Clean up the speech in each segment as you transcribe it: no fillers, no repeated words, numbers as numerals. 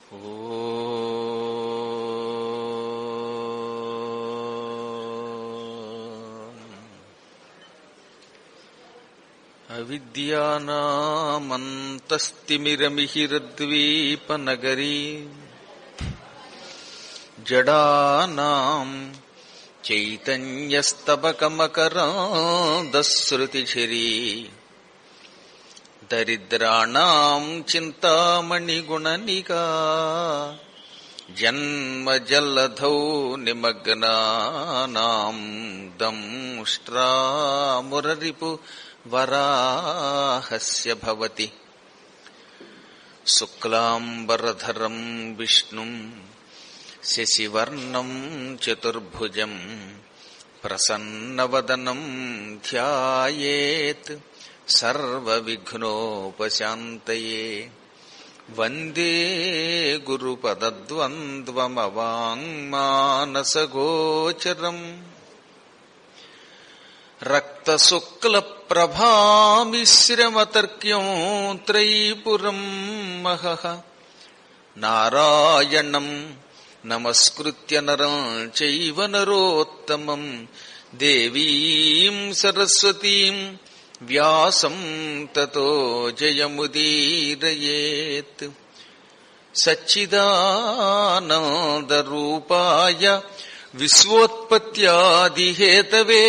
అవిద్యానామంతస్తిమిరమిహిరద్వీపనగరీ జడానాం చైతన్యస్తబకమకరాంధశ్రుతిఝరీ దరిద్రాణాం చింతామణిగుణనికా జన్మజలధౌ నిమగ్నానాం దంష్ట్రామురరిపు వరాహస్య భవతి. శుక్లాంబరధరం విష్ణుం శశివర్ణం చతుర్భుజం ప్రసన్నవదనం ధ్యాయేత్ సర్వవిఘ్నోపశాంతయే. వందే గురుపదద్వంద్వమవాంగ్మానసగోచరం రక్తశుక్లప్రభామిశ్రమతర్క్యం త్రైపురం మహః. నారాయణం నమస్కృత్య నరం చైవ నరోత్తమం దేవీం సరస్వతీం వ్యాసం తతో జయముదీరయేత్. సచ్చిదానందరూపాయ విశ్వోత్పత్యాదిహేతవే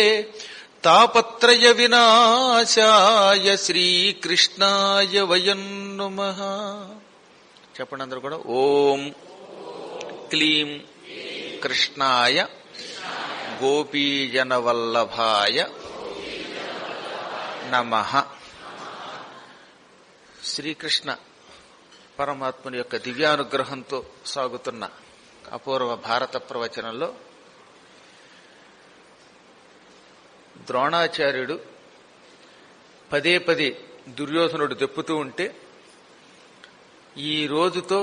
తాపత్రయ వినాశాయ శ్రీకృష్ణాయ వయం నమః. చెప్పండి అందరూ కూడా. ఓం క్లీం కృష్ణాయ గోపీజనవల్లభాయ నమః. శ్రీకృష్ణ పరమాత్ముని యొక్క దివ్యానుగ్రహంతో సాగుతున్న అపూర్వ భారత ప్రవచనంలో ద్రోణాచార్యుడు పదే పదే దుర్యోధనుడు దెప్పుతూ ఉంటే ఈ రోజుతో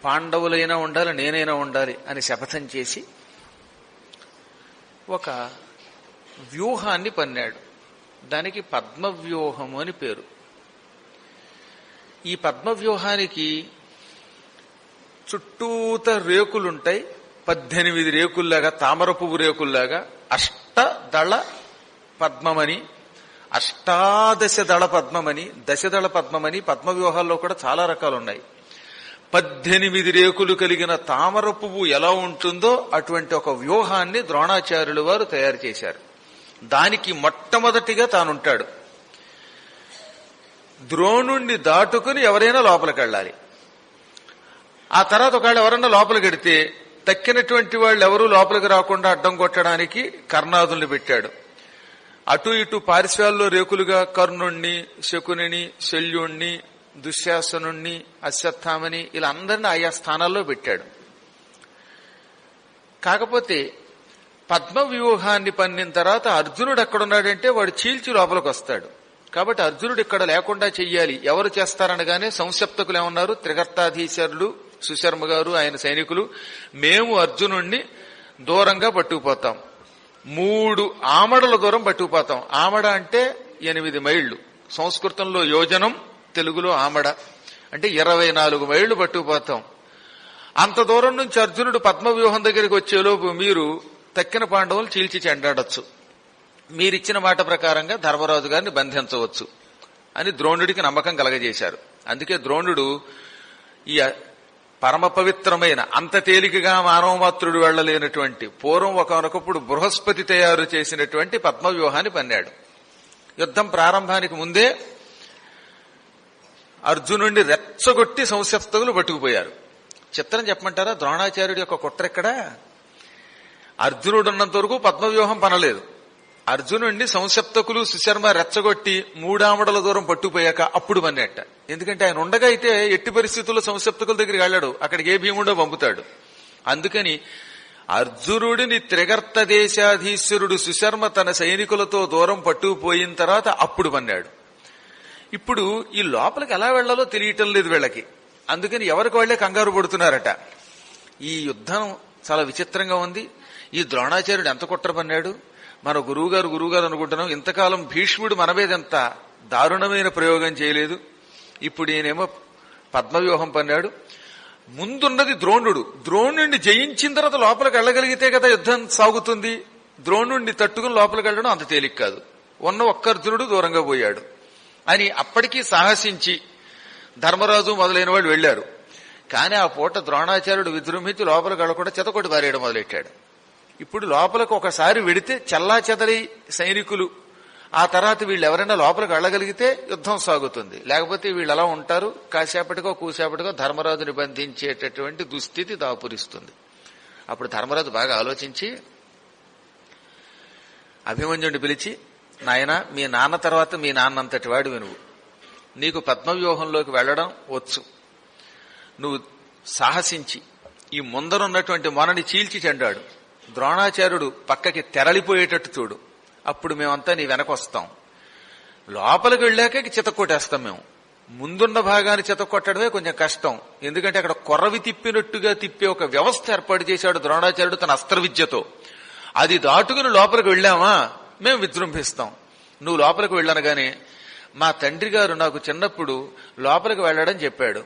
పాండవులైనా ఉండాలి, నేనైనా ఉండాలి అని శపథం చేసి ఒక వ్యూహాన్ని పన్నాడు. దానికి పద్మవ్యూహము అని పేరు. ఈ పద్మవ్యూహానికి చుట్టూత రేకులుంటాయి. 18 రేకుల్లాగా, తామర పువ్వు రేకుల్లాగా అష్టదళ పద్మమని, అష్టాదశ దళ పద్మమని, దశదళ పద్మమని పద్మవ్యూహాల్లో కూడా చాలా రకాలున్నాయి. 18 రేకులు కలిగిన తామర పువ్వు ఎలా ఉంటుందో అటువంటి ఒక వ్యూహాన్ని ద్రోణాచార్యులు వారు తయారు చేశారు. దానికి మొట్టమొదటిగా తానుంటాడు. ద్రోణుణ్ణి దాటుకుని ఎవరైనా లోపలికి వెళ్ళాలి. ఆ తర్వాత ఒకవేళ ఎవరన్నా లోపలికి వెడితే తక్కినటువంటి వాళ్ళు ఎవరూ లోపలికి రాకుండా అడ్డం కొట్టడానికి కర్ణాదుల్ని పెట్టాడు. అటు ఇటు పారిశ్వాల్లో రేకులుగా కర్ణుణ్ణి, శకునిని, శల్యుణ్ణి, దుశ్శాసనుణ్ణి, అశ్వత్థామని ఇలా అందరినీ ఆయా స్థానాల్లో పెట్టాడు. కాకపోతే పద్మవ్యూహాన్ని పన్నిన తర్వాత అర్జునుడు ఎక్కడున్నాడంటే వాడు చీల్చి లోపలికి వస్తాడు. కాబట్టి అర్జునుడు ఇక్కడ లేకుండా చెయ్యాలి. ఎవరు చేస్తారనగానే సంసప్తకులు ఏమన్నారు, త్రిగర్తాధీశరులు, సుశర్మ గారు, ఆయన సైనికులు, మేము అర్జునుణ్ణి దూరంగా పట్టుకుపోతాం. 3 ఆమడల దూరం పట్టుకుపోతాం. ఆమడ అంటే 8 మైళ్లు. సంస్కృతంలో యోజనం, తెలుగులో ఆమడ అంటే 24 మైళ్లు పట్టుకుపోతాం. అంత దూరం నుంచి అర్జునుడు పద్మవ్యూహం దగ్గరికి వచ్చేలోపు మీరు తక్కిన పాండవులు చీల్చి చెండాడొచ్చు. మీరిచ్చిన మాట ప్రకారంగా ధర్మరాజు గారిని బంధించవచ్చు అని ద్రోణుడికి నమ్మకం కలగజేశారు. అందుకే ద్రోణుడు ఈ పరమ పవిత్రమైన, అంత తేలికగా మానవమాత్రుడు వెళ్లలేనటువంటి పూర్వం ఒకనొకప్పుడు బృహస్పతి తయారు చేసినటువంటి పద్మవ్యూహాన్ని పన్నాడు. యుద్ధం ప్రారంభానికి ముందే అర్జునుడిని రెచ్చగొట్టి సంసప్తకులు పట్టుకుపోయారు. చిత్రం చెప్పమంటారా? ద్రోణాచార్యుడి యొక్క కుట్రెక్కడ? అర్జునుడున్నంత వరకు పద్మవ్యూహం పనలేదు. అర్జునుడిని సంసప్తకులు, సుశర్మ రెచ్చగొట్టి 3 ఆమడల దూరం పట్టుకుపోయాక అప్పుడు పన్నట్ట. ఎందుకంటే ఆయన ఉండగా అయితే ఎట్టి పరిస్థితుల్లో సంసప్తకుల దగ్గరికి వెళ్ళాడు, అక్కడికి ఏ భీముడో పంపుతాడు. అందుకని అర్జునుడిని త్రిగర్త దేశాధీశ్వరుడు సుశర్మ తన సైనికులతో దూరం పట్టుకుపోయిన తర్వాత అప్పుడు పన్నాడు. ఇప్పుడు ఈ లోపలికి ఎలా వెళ్లాలో తెలియటం లేదు వీళ్ళకి. అందుకని ఎవరికి వాళ్లే కంగారు పడుతున్నారట. ఈ యుద్ధం చాలా విచిత్రంగా ఉంది. ఈ ద్రోణాచార్యుడు ఎంత కుట్ర పన్నాడు. మన గురువుగారు అనుకుంటున్నాం. ఇంతకాలం భీష్ముడు మన మీద ఎంత దారుణమైన ప్రయోగం చేయలేదు. ఇప్పుడు ఈయనేమో పద్మవ్యూహం పన్నాడు. ముందున్నది ద్రోణుడు. ద్రోణుడిని జయించిన తర్వాత లోపలికి వెళ్ళగలిగితే కదా యుద్ధం సాగుతుంది. ద్రోణుడిని తట్టుకుని లోపలికి వెళ్ళడం అంత తేలిక కాదు. ఉన్న ఒక్క అర్జునుడు దూరంగా పోయాడు అని అప్పటికీ సాహసించి ధర్మరాజు మొదలైన వాళ్ళు వెళ్లారు. కానీ ఆ పూట ద్రోణాచార్యుడు విజృంభించి లోపలికి వెళ్ళకుండా చెతకొట్టి పారేయడం మొదలెట్టాడు. ఇప్పుడు లోపలికి ఒకసారి వెడితే చల్లా చెదరి సైనికులు, ఆ తర్వాత వీళ్ళు ఎవరైనా లోపలికి వెళ్ళగలిగితే యుద్ధం సాగుతుంది. లేకపోతే వీళ్ళు అలా ఉంటారు. కాసేపటికో కూసేపటికో ధర్మరాజుని బంధించేటటువంటి దుస్థితి దాపురిస్తుంది. అప్పుడు ధర్మరాజు బాగా ఆలోచించి అభిమన్యుడిని పిలిచి, నాయన, మీ నాన్న తర్వాత మీ నాన్నంతటి వాడివి నువ్వు. నీకు పద్మవ్యూహంలోకి వెళ్లడం వచ్చు. నువ్వు సాహసించి ఈ ముందరున్నటువంటి మొనని చీల్చి చెండాడు. ద్రోణాచార్యుడు పక్కకి తెరలిపోయేటట్టు చూడు. అప్పుడు మేమంతా నీ వెనకొస్తాం. లోపలికి వెళ్ళాక చితక్కొట్టేస్తాం. మేము ముందున్న భాగాన్ని చితక్కొట్టడమే కొంచెం కష్టం. ఎందుకంటే అక్కడ కొర్రవి తిప్పినట్టుగా తిప్పే ఒక వ్యవస్థ ఏర్పాటు చేశాడు ద్రోణాచార్యుడు తన అస్త్ర విద్యతో. అది దాటుకుని లోపలికి వెళ్ళామా మేము విజృంభిస్తాం. నువ్వు లోపలికి వెళ్ళనగానే మా తండ్రి గారు నాకు చిన్నప్పుడు లోపలికి వెళ్లడం చెప్పాడు.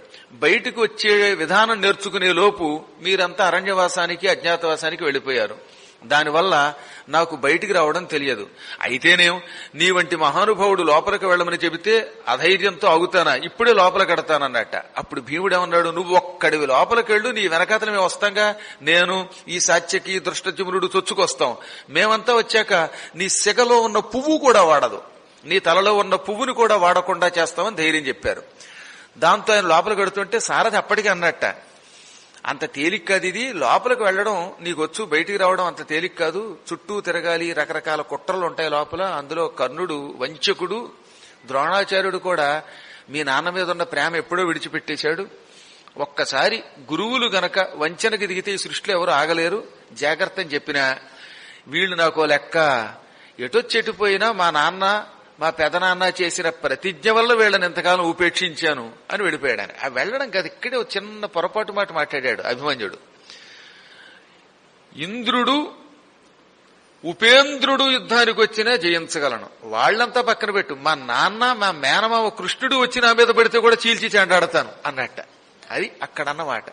బయటకు వచ్చే విధానం నేర్చుకునే లోపు మీరంతా అరణ్యవాసానికి అజ్ఞాతవాసానికి వెళ్లిపోయారు. దానివల్ల నాకు బయటికి రావడం తెలియదు. అయితేనేం నీ వంటి మహానుభావుడు లోపలికి వెళ్ళమని చెబితే అధైర్యంతో ఆగుతానా, ఇప్పుడే లోపలికి వెడతానన్నట్ట. అప్పుడు భీముడు ఏమన్నాడు, నువ్వు ఒక్కడివి లోపలికి వెళ్ళు, నీ వెనకాతలు మేము వస్తాంగా. నేను ఈ సాత్యకి దృష్టజుమ్నుడు చొచ్చుకొస్తాం. మేమంతా వచ్చాక నీ సెగలో ఉన్న పువ్వు కూడా వాడదు, నీ తలలో ఉన్న పువ్వుని కూడా వాడకుండా చేస్తామని ధైర్యం చెప్పారు. దాంతో ఆయన లోపలికి వెడుతుంటే సారథి అప్పటికే అన్నట్ట, అంత తేలిక కాదు ఇది, లోపలికి వెళ్లడం నీకొచ్చు, బయటికి రావడం అంత తేలిక కాదు. చుట్టూ తిరగాలి, రకరకాల కుట్రలు ఉంటాయి లోపల. అందులో కర్ణుడు వంచకుడు, ద్రోణాచార్యుడు కూడా మీ నాన్న మీద ఉన్న ప్రేమ ఎప్పుడో విడిచిపెట్టేశాడు. ఒక్కసారి గురువులు గనక వంచనకి దిగితే ఈ సృష్టిలో ఎవరు ఆగలేరు, జాగ్రత్త అని చెప్పినా వీళ్ళు నాకో లెక్క, ఎటొచ్చెటిపోయినా మా నాన్న మా పెదనాన్న చేసిన ప్రతిజ్ఞ వల్ల వీళ్ళని ఎంతకాలం ఉపేక్షించాను అని వెళ్ళిపోయాడు. ఆయన ఆ వెళ్ళడం కాదు, ఇక్కడే ఒక చిన్న పొరపాటు మాట మాట్లాడాడు అభిమన్యుడు. ఇంద్రుడు ఉపేంద్రుడు యుద్ధానికి వచ్చినా జయించగలను, వాళ్లంతా పక్కన పెట్టు, మా నాన్న మా మేనమావ కృష్ణుడు వచ్చి నా మీద పడితే కూడా చీల్చి చెండాడతాను అన్నట్ట. అది అక్కడ అన్నమాట.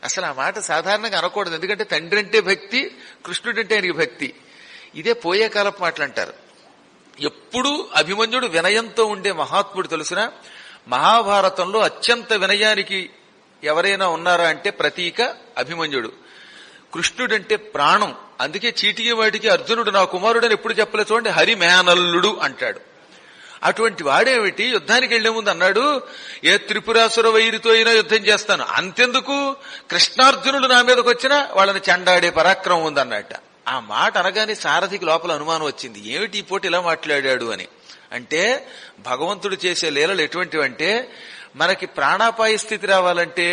అసలు ఆ మాట సాధారణంగా అనకూడదు, ఎందుకంటే తండ్రి అంటే భక్తి, కృష్ణుడంటే ఆయనకి భక్తి. ఇదే పోయే కాలపు మాటలు అంటారు. ఎప్పుడూ అభిమన్యుడు వినయంతో ఉండే మహాత్ముడు. తెలుసిన మహాభారతంలో అత్యంత వినయానికి ఎవరైనా ఉన్నారా అంటే ప్రతీక అభిమన్యుడు. కృష్ణుడంటే ప్రాణం. అందుకే చీటికి వాటికి అర్జునుడు నా కుమారుడని ఎప్పుడు చెప్పలే, చూడండి, హరిమేనల్లుడు అంటాడు. అటువంటి వాడేమిటి యుద్ధానికి వెళ్లే ముందు అన్నాడు, ఏ త్రిపురాసుర వైరితో అయినా యుద్ధం చేస్తాను, అంతెందుకు కృష్ణార్జునుడు నా మీదకి వచ్చినా వాళ్ళని చెండాడే పరాక్రమం ఉందన్నట్ట. ఆ మాట అనగానే సారథికి లోపల అనుమానం వచ్చింది, ఏమిటి ఈ పోటీ ఇలా మాట్లాడాడు అని. అంటే భగవంతుడు చేసే లీలలు ఎటువంటివంటే, మనకి ప్రాణాపాయ స్థితి రావాలంటే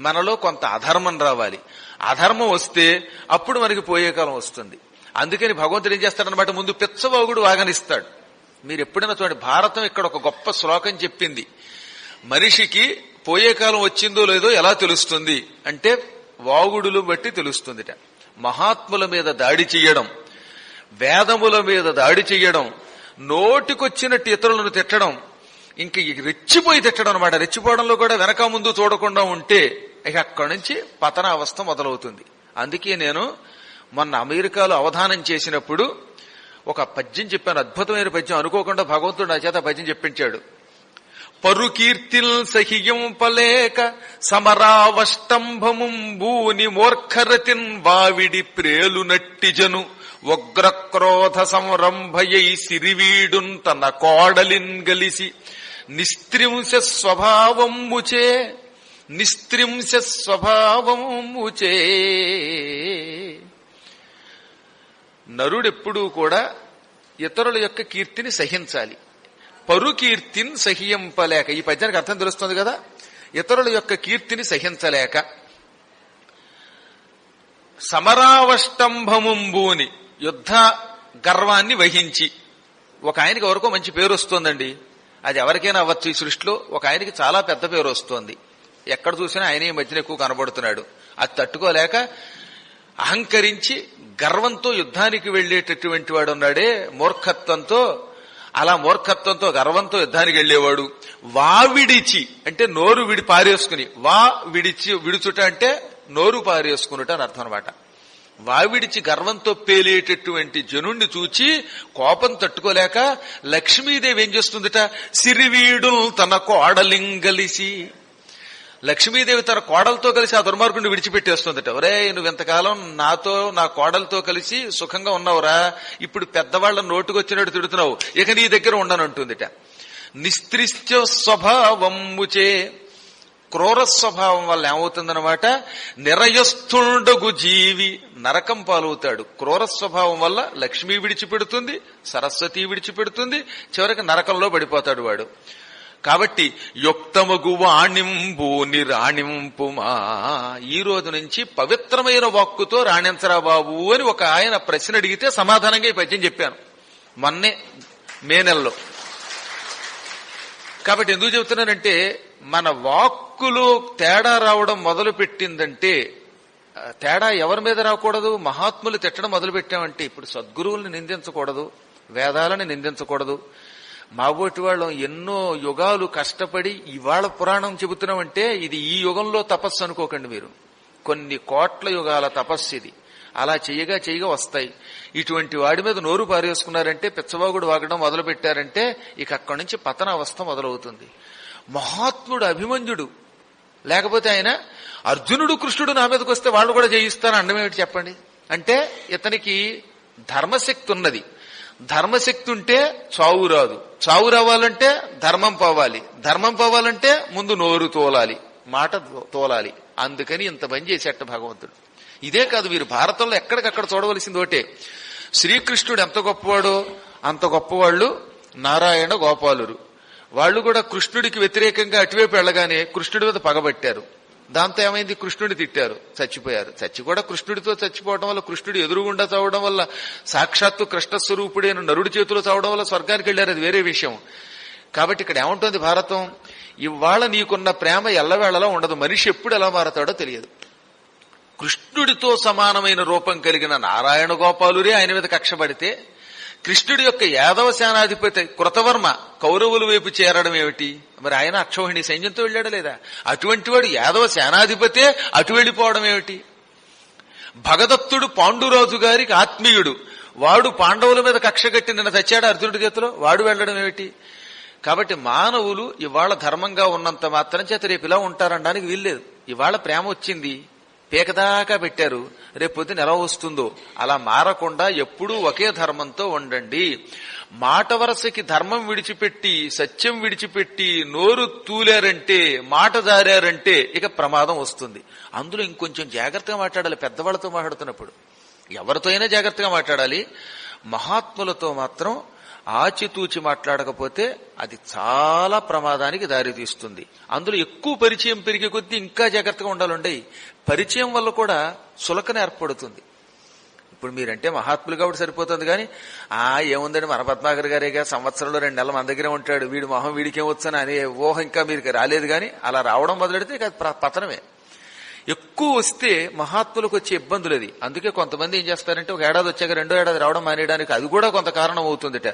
మనలో కొంత అధర్మం రావాలి. అధర్మం వస్తే అప్పుడు మనకి పోయే కాలం వస్తుంది. అందుకని భగవంతుడు ఏం చేస్తాడనమాట, ముందు పిచ్చవాగుడు వాగనిస్తాడు. మీరు ఎప్పుడైనా చూడండి, భారతం ఇక్కడ ఒక గొప్ప శ్లోకం చెప్పింది. మనిషికి పోయే కాలం వచ్చిందో లేదో ఎలా తెలుస్తుంది అంటే వాగుడులు బట్టి తెలుస్తుందిట. మహాత్ముల మీద దాడి చెయ్యడం, వేదముల మీద దాడి చెయ్యడం, నోటికొచ్చినట్టు ఇతరులను తిట్టడం, ఇంక రెచ్చిపోయి తిట్టడం అనమాట. రెచ్చిపోవడంలో కూడా వెనక ముందు చూడకుండా ఉంటే ఇక అక్కడి నుంచి పతన అవస్థ మొదలవుతుంది. అందుకే నేను మొన్న అమెరికాలో అవధానం చేసినప్పుడు ఒక పద్యం చెప్పాను, అద్భుతమైన పద్యం. అనుకోకుండా భగవంతుడు నా చేత పద్యం చెప్పించాడు. పరుకీర్తిల్ సహియం పలేక సమరావష్టంభముంబూని మోర్ఖరతిన్ వావిడి ప్రేలు నట్టిజను ఉగ్రక్రోధ సంరంభయై సిరివీడున్ తన కోడలిన్ గలిసి నిస్త్రింశ స్వభావముచే నరుడెప్పుడూ కూడా ఇతరుల యొక్క కీర్తిని సహించాలి. పరుకీర్తిని సహింపలేక, ఈ పద్యానికి అర్థం తెలుస్తుంది కదా, ఇతరుల యొక్క కీర్తిని సహించలేక సమరావష్టంభముంబూని యుద్ధ గర్వాన్ని వహించి, ఒక ఆయనకి ఎవరికో మంచి పేరు వస్తోందండి, అది ఎవరికైనా అవ్వచ్చు ఈ సృష్టిలో. ఒక ఆయనకి చాలా పెద్ద పేరు వస్తోంది, ఎక్కడ చూసినా ఆయన ఈ మధ్యన ఎక్కువ కనబడుతున్నాడు. అది తట్టుకోలేక అహంకరించి గర్వంతో యుద్ధానికి వెళ్లేటటువంటి వాడు ఉన్నాడే, మూర్ఖత్వంతో అలా మూర్ఖత్వంతో గర్వంతో యుద్ధానికి వెళ్లేవాడు. వావిడిచి అంటే నోరు పారేసుకుని, విడుచుట అంటే నోరు పారేసుకునుట అని అర్థం అనమాట. వావిడిచి గర్వంతో పేలేటటువంటి జనుణ్ణి చూచి కోపం తట్టుకోలేక లక్ష్మీదేవి ఏం చేస్తుందిట, సిరివీడు తన కోడలింగలిసి, లక్ష్మీదేవి తన కోడలతో కలిసి ఆ దుర్మార్గుడిని విడిచిపెట్టేస్తుందట. ఒరే, నువ్వు ఇంతకాలం నాతో నా కోడలతో కలిసి సుఖంగా ఉన్నావురా, ఇప్పుడు పెద్దవాళ్ళ నోటుకొచ్చినట్టు తిడుతున్నావు, ఇక నీ దగ్గర ఉండనంటుందిట. నిస్త్రిస్త్య స్వభావముచే, క్రూర స్వభావం వల్ల ఏమవుతుందన్నమాట, నిరయస్థుండగు జీవి నరకం పాలవుతాడు. క్రూర స్వభావం వల్ల లక్ష్మి విడిచిపెడుతుంది, సరస్వతి విడిచిపెడుతుంది, చివరికి నరకంలో పడిపోతాడు వాడు. కాబట్టి యుక్తమగు వాణింపు నిరాణింపుమా, ఈ రోజు నుంచి పవిత్రమైన వాక్కుతో రాణించరా బాబు అని ఒక ఆయన ప్రశ్న అడిగితే సమాధానంగా ఈ పద్యం చెప్పాను మొన్నే మే నెలలో. కాబట్టి ఎందుకు చెబుతున్నానంటే, మన వాక్కులో తేడా రావడం మొదలు పెట్టిందంటే, తేడా ఎవరి మీద రాకూడదు, మహాత్ములు తిట్టడం మొదలు పెట్టామంటే, ఇప్పుడు సద్గురువుల్ని నిందించకూడదు, వేదాలని నిందించకూడదు. మాబోటి వాళ్ళం ఎన్నో యుగాలు కష్టపడి ఇవాళ పురాణం చెబుతున్నామంటే ఇది ఈ యుగంలో తపస్సు అనుకోకండి మీరు, కొన్ని కోట్ల యుగాల తపస్సు ఇది. అలా చెయ్యగా వస్తాయి. ఇటువంటి వాడి మీద నోరు పారేసుకున్నారంటే, పిచ్చవాగుడు వాగడం మొదలు పెట్టారంటే, ఇక అక్కడి నుంచి పతన అవస్థ మొదలవుతుంది. మహాత్ముడు అభిమన్యుడు, లేకపోతే ఆయన అర్జునుడు కృష్ణుడు నా మీదకి వస్తే వాళ్ళు కూడా జయిస్తాను అండమేమిటి చెప్పండి. అంటే ఇతనికి ధర్మశక్తి ఉన్నది. ధర్మశక్తి ఉంటే చావు రాదు, చావు రావాలంటే ధర్మం పోవాలి, ధర్మం పోవాలంటే ముందు నోరు తోలాలి, మాట తోలాలి. అందుకని ఇంత పని చేసేట భగవంతుడు. ఇదే కాదు, వీరు భారతంలో ఎక్కడికక్కడ చూడవలసింది ఒకటే. శ్రీకృష్ణుడు ఎంత గొప్పవాడో అంత గొప్పవాళ్లు నారాయణ గోపాలురు. వాళ్ళు కూడా కృష్ణుడికి వ్యతిరేకంగా అటువైపు వెళ్ళగానే కృష్ణుడి మీద పగబట్టారు. దాంతో ఏమైంది, కృష్ణుడిని తిట్టారు, చచ్చిపోయారు. చచ్చి కూడా కృష్ణుడితో చచ్చిపోవడం వల్ల, కృష్ణుడు ఎదురుగుండా చావడం వల్ల, సాక్షాత్తు కృష్ణస్వరూపుడైన నరుడి చేతిలో చావడం వల్ల స్వర్గానికి వెళ్లారు, అది వేరే విషయం. కాబట్టి ఇక్కడ ఏముంటుంది భారతం, ఇవాళ నీకున్న ప్రేమ ఎల్లవేళలా ఉండదు, మనిషి ఎప్పుడు ఎలా మారతాడో తెలియదు. కృష్ణుడితో సమానమైన రూపం కలిగిన నారాయణ గోపాలురే ఆయన మీద కక్ష పడితే, కృష్ణుడి యొక్క యాదవ సేనాధిపతి కృతవర్మ కౌరవుల వైపు చేరడం ఏమిటి, మరి ఆయన అక్షౌహిణి సైన్యంతో వెళ్ళాడా లేదా? అటువంటి వాడు యాదవ సేనాధిపతే అటు వెళ్లిపోవడం ఏమిటి? భగదత్తుడు పాండురాజు గారికి ఆత్మీయుడు, వాడు పాండవుల మీద కక్ష కట్టి నిన్న తెచ్చాడు అర్జునుడి చేతిలో, వాడు వెళ్లడం ఏమిటి? కాబట్టి మానవులు ఇవాళ ధర్మంగా ఉన్నంత మాత్రం చేత రేపు ఇలా ఉంటారనడానికి వీల్లేదు. ఇవాళ ప్రేమ వచ్చింది, పేకదాకా పెట్టారు, రేపు పొద్దున ఎలా వస్తుందో అలా మారకుండా ఎప్పుడూ ఒకే ధర్మంతో ఉండండి. మాట వరసకి ధర్మం విడిచిపెట్టి, సత్యం విడిచిపెట్టి నోరు తూలారంటే, మాట జారారంటే ఇక ప్రమాదం వస్తుంది. అందులో ఇంకొంచెం జాగ్రత్తగా మాట్లాడాలి. పెద్దవాళ్లతో మాట్లాడుతున్నప్పుడు ఎవరితో అయినా జాగ్రత్తగా మాట్లాడాలి. మహాత్ములతో మాత్రం ఆచితూచి మాట్లాడకపోతే అది చాలా ప్రమాదానికి దారితీస్తుంది. అందులో ఎక్కువ పరిచయం పెరిగే కొద్దీ ఇంకా జాగ్రత్తగా ఉండాలండి. పరిచయం వల్ల కూడా సులకన ఏర్పడుతుంది. ఇప్పుడు మీరంటే మహాత్ములు కాబట్టి సరిపోతుంది, కానీ ఏముందండి మన పద్మాకర్ గారేగా సంవత్సరంలో 2 నెలలు మన దగ్గరే ఉంటాడు, వీడి మొహం వీడికేం వచ్చని అనే ఊహ ఇంకా మీరు రాలేదు. కానీ అలా రావడం మొదలెడితే పతనమే. ఎక్కువ వస్తే మహాత్ములకు వచ్చే ఇబ్బందులు అది. అందుకే కొంతమంది ఏం చేస్తారంటే, ఒక ఏడాది వచ్చాక 2వ ఏడాది రావడం మానేయడానికి అది కూడా కొంత కారణం అవుతుందిట.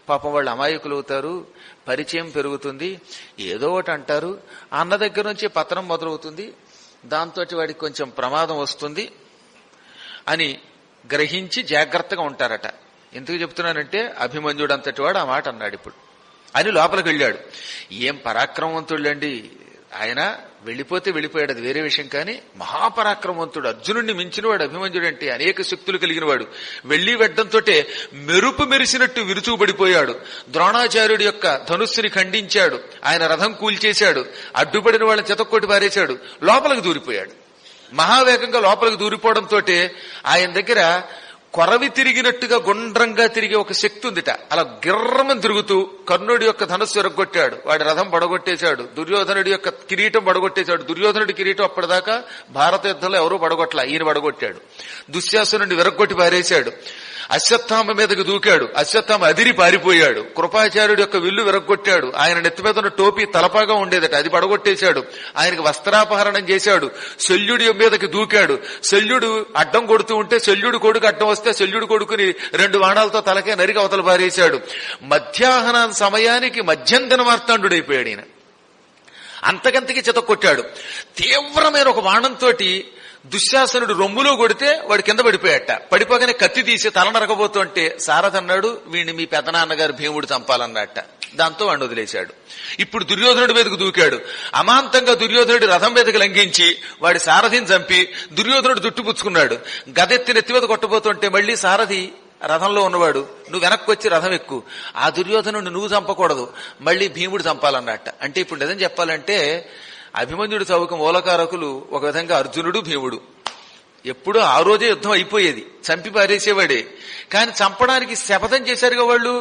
పాపం వాళ్ళు అమాయకులు అవుతారు, పరిచయం పెరుగుతుంది, ఏదో ఒకటి అంటారు, అన్న దగ్గర నుంచి పతనం మొదలవుతుంది, దాంతో వాడికి కొంచెం ప్రమాదం వస్తుంది అని గ్రహించి జాగ్రత్తగా ఉంటారట. ఎందుకు చెప్తున్నానంటే, అభిమన్యుడు అంతటి వాడు ఆ మాట అన్నాడు ఇప్పుడు అని లోపలికి వెళ్ళాడు. ఏం పరాక్రమవంతుళ్ళండి ఆయన, వెళ్లిపోతే వెళ్ళిపోయాడు, అది వేరే విషయం. కానీ మహాపరాక్రమవంతుడు, అర్జునుడిని మించినవాడు అభిమన్యుడు. అంటే అనేక శక్తులు కలిగిన వాడు. వెళ్లి వెడ్డంతో మెరుపు మెరిసినట్టు విరుచుకుపడిపోయాడు. ద్రోణాచార్యుడి యొక్క ధనుస్సుని ఖండించాడు, ఆయన రథం కూల్చేశాడు, అడ్డుపడిన వాళ్ళని చెతక్కొట్టి పారేశాడు, లోపలికి దూరిపోయాడు. మహావేగంగా లోపలికి దూరిపోవడంతో ఆయన దగ్గర కొరవి తిరిగినట్టుగా గుండ్రంగా తిరిగే ఒక శక్తి ఉందిట. అలా గిర్రమని తిరుగుతూ కర్ణుడి యొక్క ధనస్సు ఎరగొట్టాడు, వాడి రథం పడగొట్టేశాడు, దుర్యోధనుడి యొక్క కిరీటం పడగొట్టేశాడు. దుర్యోధనుడి కిరీటం అప్పటిదాకా భారత యుద్ధంలో ఎవరూ పడగొట్టలా, ఈయన పడగొట్టాడు. దుశ్శాసనుడిని విరగొట్టి పారేశాడు. అశ్వత్థామ మీదకి దూకాడు, అశ్వత్థామ అదిరి పారిపోయాడు. కృపాచార్యుడి యొక్క విల్లు విరగొట్టాడు, ఆయన నెత్తి మీద ఉన్న టోపీ తలపాగా ఉండేదట, అది పడగొట్టేశాడు. ఆయనకి వస్త్రాపహరణం చేశాడు. శల్యుడి మీదకి దూకాడు, శల్యుడు అడ్డం కొడుతూ ఉంటే శల్యుడు కొడుకు అడ్డం వస్తే శల్యుడు కొడుకుని 2 బాణాలతో తలకే నరికి అవతల పారేశాడు. మధ్యాహ్న సమయానికి మధ్యంతన మార్తాండుడైపోయాడు ఈయన. అంతకంతకి చితక్కొట్టాడు. తీవ్రమైన ఒక బాణంతో దుశ్శాసనుడు రొమ్ములో కొడితే వాడు కింద పడిపోయాట. పడిపోగానే కత్తి తీసి తల నరకబోతుంటే సారథి అన్నాడు, వీడిని మీ పెదనాన్నగారు భీముడు చంపాలన్నట్ట. దాంతో వాడిని వదిలేశాడు. ఇప్పుడు దుర్యోధనుడి మీదకు దూకాడు. అమాంతంగా దుర్యోధనుడి రథం మీదకి లంఘించి వాడి సారథిని చంపి దుర్యోధనుడు జుట్టుపుచ్చుకున్నాడు. గదెత్తి నెత్తి మీద కొట్టబోతుంటే మళ్లీ సారథి రథంలో ఉన్నవాడు, నువ్వు వెనక్కి వచ్చి రథం ఎక్కు, ఆ దుర్యోధనుడు నువ్వు చంపకూడదు, మళ్లీ భీముడు చంపాలన్నట్ట. అంటే ఇప్పుడు నిజం చెప్పాలంటే అభిమన్యుడి చౌక మూలకారకులు ఒక విధంగా అర్జునుడు భీముడు. ఎప్పుడూ ఆ రోజే యుద్ధం అయిపోయేది, చంపి పారేసేవాడే. కానీ చంపడానికి శపథం చేశారుగా వాళ్ళు.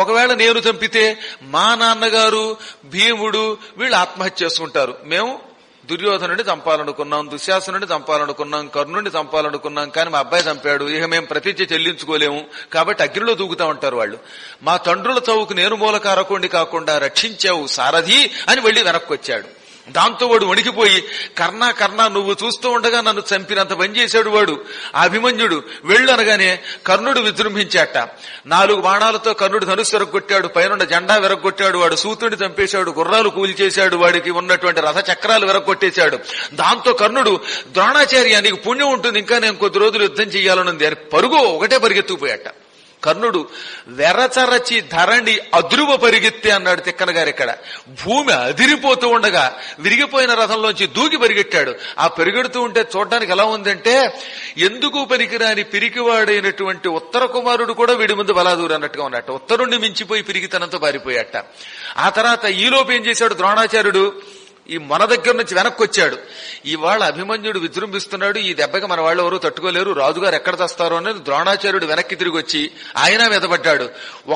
ఒకవేళ నేను చంపితే మా నాన్నగారు భీముడు వీళ్ళు ఆత్మహత్య చేసుకుంటారు, మేము దుర్యోధనుడిని చంపాలనుకున్నాం, దుశ్శాసనుడిని చంపాలనుకున్నాం, కర్ణుడిని చంపాలనుకున్నాం, కానీ మా అబ్బాయి చంపాడు, ఇక మేము ప్రతిజ్ఞ చెల్లించుకోలేము, కాబట్టి అగ్నిలో దూకుతా ఉంటారు వాళ్ళు. మా తండ్రుల చౌకు నేను మూలకారకుడిని కాకుండా రక్షించావు సారథి అని వెళ్లి వెనక్కి వచ్చాడు. దాంతో వాడు వణికిపోయి, కర్ణ నువ్వు చూస్తూ ఉండగా నన్ను చంపినంత పని చేశాడు వాడు అభిమన్యుడు, వెళ్ళు అనగానే కర్ణుడు విజృంభించాట. 4 బాణాలతో కర్ణుడు ధనుస్సు విరగొట్టాడు, పైన జెండా విరగొట్టాడు, వాడు సూతుడిని చంపేశాడు, గుర్రాలు కూల్చేశాడు, వాడికి ఉన్నటువంటి రథ చక్రాలు విరగొట్టేశాడు. దాంతో కర్ణుడు, ద్రోణాచార్య నీకు పుణ్యం ఉంటుంది, ఇంకా నేను కొద్ది రోజులు యుద్ధం చెయ్యాలనుంది అని ఒకటే పరిగెత్తుకుపోయాట. కర్ణుడు వెరచరచి ధరణి అద్రువ పరిగెత్తే అన్నాడు తిక్కన గారు. ఇక్కడ భూమి అదిరిపోతూ ఉండగా విరిగిపోయిన రథంలోంచి దూకి పరిగెట్టాడు. ఆ పరిగెడుతూ ఉంటే చూడడానికి ఎలా ఉందంటే, ఎందుకు పనికిరాని పిరికివాడైనటువంటి ఉత్తర కుమారుడు కూడా వీడి ముందు బలాదూరు అన్నట్టుగా ఉన్నట్ట. ఉత్తరుణ్ణి మించిపోయి పిరిగితనంతో పారిపోయాట. ఆ తర్వాత ఈలోపు ఏం చేశాడు ద్రోణాచార్యుడు, ఈ మన దగ్గర నుంచి వెనక్కి వచ్చాడు. ఇవాళ అభిమన్యుడు విజృంభిస్తున్నాడు, ఈ దెబ్బకి మన వాళ్ళు ఎవరు తట్టుకోలేరు, రాజుగారు ఎక్కడ తెస్తారో అనేది ద్రోణాచార్యుడు వెనక్కి తిరిగి వచ్చి ఆయన మీద పడ్డాడు.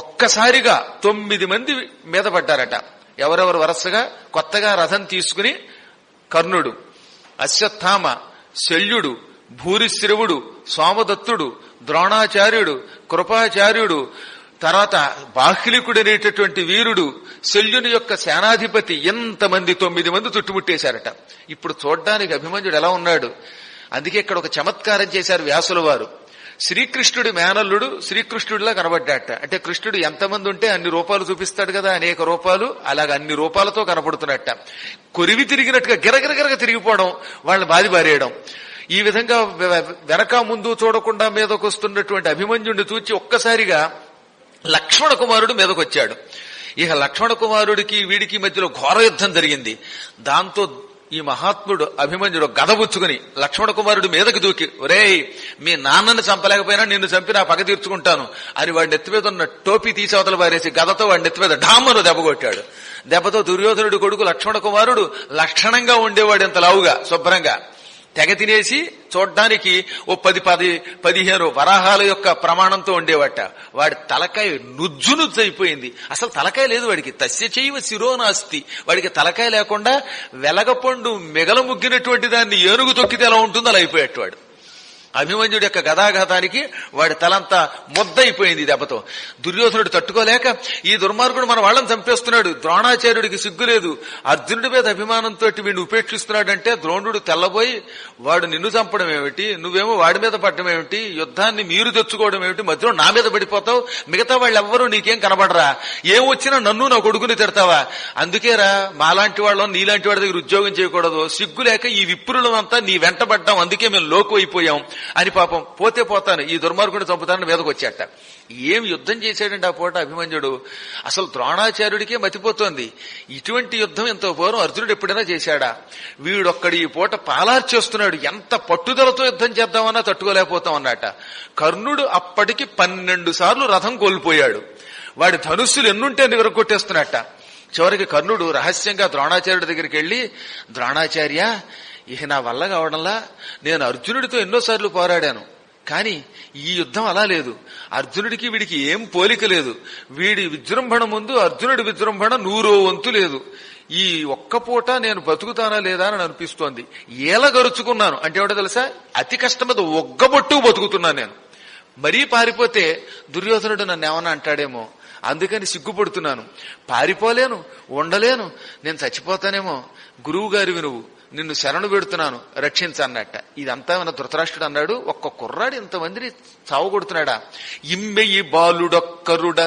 ఒక్కసారిగా 9 మంది మీద పడ్డారట. ఎవరెవరు వరుసగా కొత్తగా రథం తీసుకుని కర్ణుడు, అశ్వత్థామ, శల్యుడు, భూరిశ్రవుడు, సోమదత్తుడు, ద్రోణాచార్యుడు, కృపాచార్యుడు, తర్వాత బాహ్లికుడు అనేటటువంటి వీరుడు, శల్యుని యొక్క సేనాధిపతి, ఎంతమంది 9 మంది చుట్టుముట్టేశారట. ఇప్పుడు చూడ్డానికి అభిమన్యుడు ఎలా ఉన్నాడు. అందుకే ఇక్కడ ఒక చమత్కారం చేశారు వ్యాసుల వారు. శ్రీకృష్ణుడి మేనల్లుడు శ్రీకృష్ణుడిలా కనబడ్డాట. అంటే కృష్ణుడు ఎంతమంది ఉంటే అన్ని రూపాలు చూపిస్తాడు కదా, అనేక రూపాలు, అలాగ అన్ని రూపాలతో కనపడుతున్నట్ట. కొరివి తిరిగినట్టుగా గిరగిరగిరగ తిరిగిపోవడం, వాళ్ళని బాధి బారేయడం. ఈ విధంగా వెనక ముందు చూడకుండా మీదకొస్తున్నటువంటి అభిమన్యుడిని చూచి ఒక్కసారిగా లక్ష్మణ కుమారుడు మీదకొచ్చాడు. ఇక లక్ష్మణ కుమారుడికి వీడికి మధ్యలో ఘోర యుద్ధం జరిగింది. దాంతో ఈ మహాత్ముడు అభిమన్యుడు గదబుచ్చుకుని లక్ష్మణ కుమారుడు మీదకి దూకి, ఒరేయ్ మీ నాన్నని చంపలేకపోయినా నిన్ను చంపి నా పగ తీర్చుకుంటాను అని వాడి నెత్తి మీద ఉన్న టోపీ తీసి అవతల పారేసి గదతో వాడి నెత్తి మీద ఢామ్మను దెబ్బ కొట్టాడు. దెబ్బతో దుర్యోధనుడి కొడుకు లక్ష్మణ కుమారుడు లక్షణంగా ఉండేవాడు, ఎంత లావుగా శుభ్రంగా తెగ తినేసి చూడ్డానికి ఓ 10-15 వరాహాల యొక్క ప్రమాణంతో ఉండేవట. వాడి తలకాయ నుజ్జు అయిపోయింది. అసలు తలకాయ లేదు వాడికి. తస్య చైవ శిరోనాస్తి. వాడికి తలకాయ లేకుండా వెలగపండు మెగల ముగ్గినటువంటి దాన్ని ఏనుగు తొక్కితే ఎలా ఉంటుందో అలా అయిపోయేటవాడు. అభిమన్యుడి యొక్క గదాఘాతానికి వాడి తలంతా ముద్దయిపోయింది దెబ్బతో. దుర్యోధనుడు తట్టుకోలేక, ఈ దుర్మార్గుడు మన వాళ్ళని చంపేస్తున్నాడు, ద్రోణాచార్యుడికి సిగ్గులేదు, అర్జునుడి మీద అభిమానంతో వీడిని ఉపేక్షిస్తున్నాడంటే ద్రోణుడు తెల్లబోయి, వాడు నిన్ను చంపడం ఏమిటి, నువ్వేమో వాడి మీద పడడం ఏమిటి, యుద్ధాన్ని మీరు తెచ్చుకోవడం ఏమిటి, మధ్యలో నా మీద పడిపోతావు, మిగతా వాళ్ళెవ్వరూ నీకేం కనబడరా, ఏమొచ్చినా నన్ను నా కొడుకుని తిడతావా, అందుకేరా మాలాంటి వాళ్ళం నీలాంటి వాడి దగ్గర ఉద్యోగం చేయకూడదు, సిగ్గులేక ఈ విప్రులమంతా నీ వెంటబడ్డాం, అందుకే మేము లోకు అయిపోయాం అని పాపం పోతే పోతాను ఈ దుర్మార్గుడిని చంపుతానని మీదకు వచ్చాట. ఏం యుద్ధం చేశాడంటే ఆ పూట అభిమన్యుడు. అసలు ద్రోణాచార్యుడికే మతిపోతోంది. ఇటువంటి యుద్ధం ఎంతో పూర్వం అర్జునుడు ఎప్పుడైనా చేశాడా? వీడొక్కడి ఈ పూట పాలార్చేస్తున్నాడు. ఎంత పట్టుదలతో యుద్ధం చేద్దామన్నా తట్టుకోలేకపోతాం అన్నట. కర్ణుడు అప్పటికి 12 సార్లు రథం కోల్పోయాడు. వాడి ధనుస్సులు ఎన్నుంటే అన్ని విరగొట్టేస్తున్నట్ట. చివరికి కర్ణుడు రహస్యంగా ద్రోణాచార్యుడి దగ్గరికి వెళ్లి, ద్రోణాచార్య ఇక నా వల్ల కావడంలా నేను అర్జునుడితో ఎన్నోసార్లు పోరాడాను, కానీ ఈ యుద్ధం అలా లేదు, అర్జునుడికి వీడికి ఏం పోలిక లేదు, వీడి విజృంభణ ముందు అర్జునుడి విజృంభణ 100 వంతు లేదు, ఈ ఒక్క పూట నేను బతుకుతానా లేదా అని అనిపిస్తోంది, ఏలగరుచుకున్నాను అంటే ఏమిటో తెలుసా, అతి కష్టం మీద ఒగ్గబొట్టు బతుకుతున్నాను నేను, మరీ పారిపోతే దుర్యోధనుడు నన్ను ఏమన్నా అంటాడేమో, అందుకని సిగ్గుపడుతున్నాను, పారిపోలేను, ఉండలేను, నేను చచ్చిపోతానేమో, గురువు గారివి నువ్వు, నిన్ను శరణు పెడుతున్నాను రక్షించన్నట్ట. ఇదంతా మన ధృతరాష్ట్రుడు అన్నాడు, ఒక్క కుర్రాడు ఇంతమందిని చావగొడుతున్నాడా? ఇమ్మెయి బాలుడొక్కరుడ